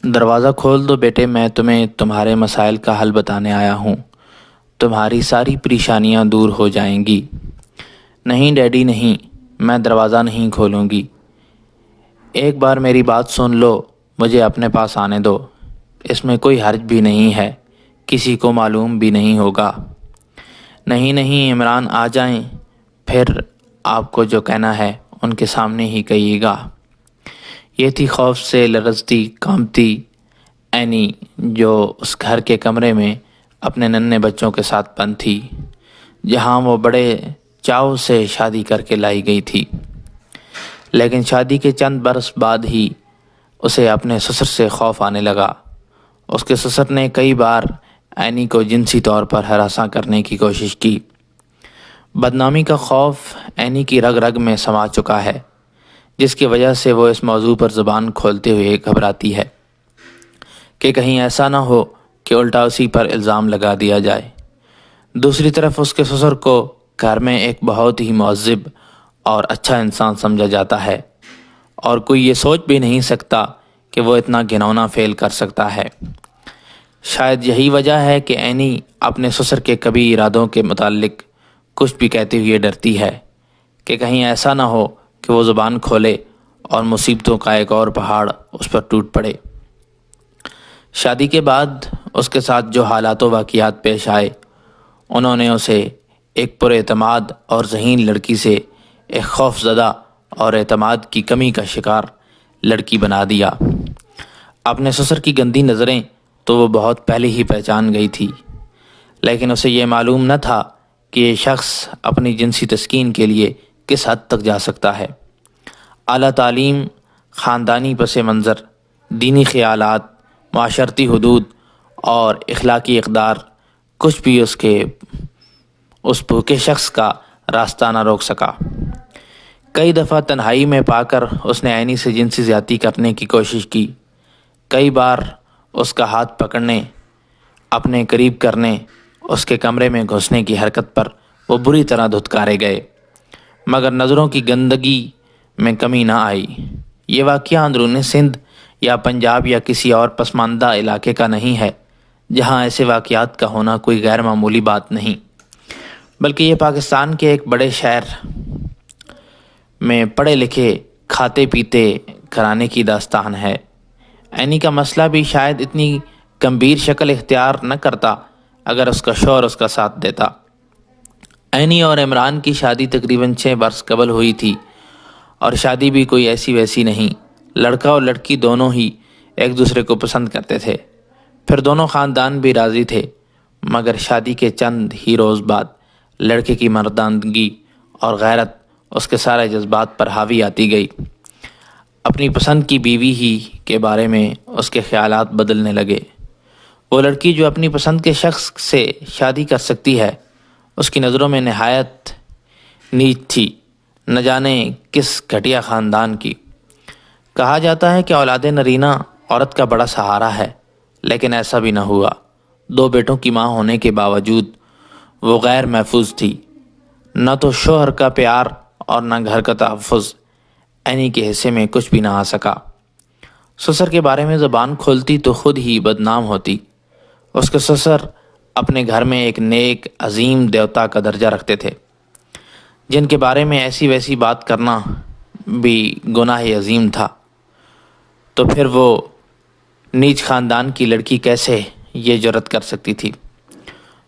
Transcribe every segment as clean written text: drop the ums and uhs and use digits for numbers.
دروازہ کھول دو بیٹے، میں تمہیں تمہارے مسائل کا حل بتانے آیا ہوں۔ تمہاری ساری پریشانیاں دور ہو جائیں گی۔ نہیں ڈیڈی نہیں، میں دروازہ نہیں کھولوں گی۔ ایک بار میری بات سن لو، مجھے اپنے پاس آنے دو۔ اس میں کوئی حرج بھی نہیں ہے، کسی کو معلوم بھی نہیں ہوگا۔ نہیں نہیں عمران، آ جائیں، پھر آپ کو جو کہنا ہے ان کے سامنے ہی کہیے گا۔ یہ تھی خوف سے لرزتی کانپتی اینی، جو اس گھر کے کمرے میں اپنے ننھے بچوں کے ساتھ بند تھی، جہاں وہ بڑے چاؤ سے شادی کر کے لائی گئی تھی۔ لیکن شادی کے چند برس بعد ہی اسے اپنے سسر سے خوف آنے لگا۔ اس کے سسر نے کئی بار اینی کو جنسی طور پر ہراساں کرنے کی کوشش کی۔ بدنامی کا خوف اینی کی رگ رگ میں سما چکا ہے، جس کی وجہ سے وہ اس موضوع پر زبان کھولتے ہوئے گھبراتی ہے کہ کہیں ایسا نہ ہو کہ الٹا اسی پر الزام لگا دیا جائے۔ دوسری طرف اس کے سسر کو گھر میں ایک بہت ہی مہذب اور اچھا انسان سمجھا جاتا ہے، اور کوئی یہ سوچ بھی نہیں سکتا کہ وہ اتنا گھناؤنا فعل کر سکتا ہے۔ شاید یہی وجہ ہے کہ اینی اپنے سسر کے کبھی ارادوں کے متعلق کچھ بھی کہتے ہوئے ڈرتی ہے کہ کہیں ایسا نہ ہو کہ وہ زبان کھولے اور مصیبتوں کا ایک اور پہاڑ اس پر ٹوٹ پڑے۔ شادی کے بعد اس کے ساتھ جو حالات و واقعات پیش آئے، انہوں نے اسے ایک پر اعتماد اور ذہین لڑکی سے ایک خوف زدہ اور اعتماد کی کمی کا شکار لڑکی بنا دیا۔ اپنے سسر کی گندی نظریں تو وہ بہت پہلے ہی پہچان گئی تھی، لیکن اسے یہ معلوم نہ تھا کہ یہ شخص اپنی جنسی تسکین کے لیے کس حد تک جا سکتا ہے۔ اعلیٰ تعلیم، خاندانی پس منظر، دینی خیالات، معاشرتی حدود اور اخلاقی اقدار، کچھ بھی اس بھوکے شخص کا راستہ نہ روک سکا۔ کئی دفعہ تنہائی میں پا کر اس نے اینی سے جنسی زیادتی کرنے کی کوشش کی۔ کئی بار اس کا ہاتھ پکڑنے، اپنے قریب کرنے، اس کے کمرے میں گھسنے کی حرکت پر وہ بری طرح دھتکارے گئے، مگر نظروں کی گندگی میں کمی نہ آئی۔ یہ واقعہ اندرون سندھ یا پنجاب یا کسی اور پسماندہ علاقے کا نہیں ہے، جہاں ایسے واقعات کا ہونا کوئی غیر معمولی بات نہیں، بلکہ یہ پاکستان کے ایک بڑے شہر میں پڑھے لکھے، کھاتے پیتے گھرانے کی داستان ہے۔ اینی کا مسئلہ بھی شاید اتنی گمبھیر شکل اختیار نہ کرتا اگر اس کا شوہر اس کا ساتھ دیتا۔ اینی اور عمران کی شادی تقریباً 6 برس قبل ہوئی تھی، اور شادی بھی کوئی ایسی ویسی نہیں۔ لڑکا اور لڑکی دونوں ہی ایک دوسرے کو پسند کرتے تھے، پھر دونوں خاندان بھی راضی تھے، مگر شادی کے چند ہی روز بعد لڑکے کی مردانگی اور غیرت اس کے سارے جذبات پر حاوی آتی گئی۔ اپنی پسند کی بیوی ہی کے بارے میں اس کے خیالات بدلنے لگے۔ وہ لڑکی جو اپنی پسند کے شخص سے شادی کر سکتی ہے، اس کی نظروں میں نہایت نیچ تھی، نہ جانے کس گھٹیا خاندان کی۔ کہا جاتا ہے کہ اولاد نرینہ عورت کا بڑا سہارا ہے، لیکن ایسا بھی نہ ہوا۔ 2 بیٹوں کی ماں ہونے کے باوجود وہ غیر محفوظ تھی۔ نہ تو شوہر کا پیار اور نہ گھر کا تحفظ اینی کے حصے میں کچھ بھی نہ آ سکا۔ سسر کے بارے میں زبان کھولتی تو خود ہی بدنام ہوتی۔ اس کے سسر اپنے گھر میں ایک نیک عظیم دیوتا کا درجہ رکھتے تھے، جن کے بارے میں ایسی ویسی بات کرنا بھی گناہ عظیم تھا۔ تو پھر وہ نیچ خاندان کی لڑکی کیسے یہ جرأت کر سکتی تھی؟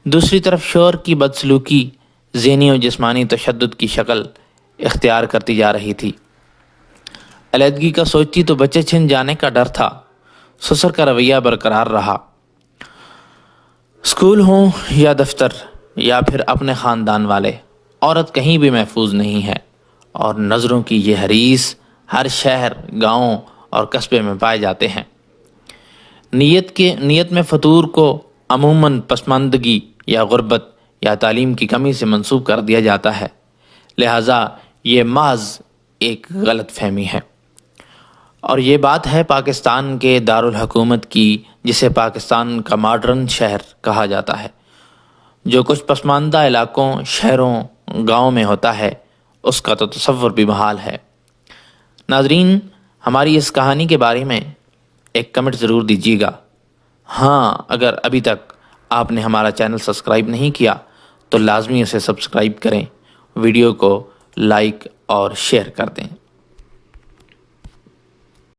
دوسری طرف شوہر کی بدسلوکی ذہنی و جسمانی تشدد کی شکل اختیار کرتی جا رہی تھی۔ علیحدگی کا سوچتی تو بچے چھن جانے کا ڈر تھا۔ سسر کا رویہ برقرار رہا۔ اسکول ہوں یا دفتر یا پھر اپنے خاندان والے، عورت کہیں بھی محفوظ نہیں ہے، اور نظروں کی یہ حریص ہر شہر، گاؤں اور قصبے میں پائے جاتے ہیں۔ نیت میں فطور کو عموماً پسماندگی یا غربت یا تعلیم کی کمی سے منسوب کر دیا جاتا ہے، لہٰذا یہ محض ایک غلط فہمی ہے۔ اور یہ بات ہے پاکستان کے دارالحکومت کی، جسے پاکستان کا ماڈرن شہر کہا جاتا ہے، جو کچھ پسماندہ علاقوں، شہروں، گاؤں میں ہوتا ہے، اس کا تو تصور بھی محال ہے۔ ناظرین، ہماری اس کہانی کے بارے میں ایک کمنٹ ضرور دیجیے گا۔ ہاں، اگر ابھی تک آپ نے ہمارا چینل سبسکرائب نہیں کیا تو لازمی اسے سبسکرائب کریں، ویڈیو کو لائک اور شیئر کر دیں۔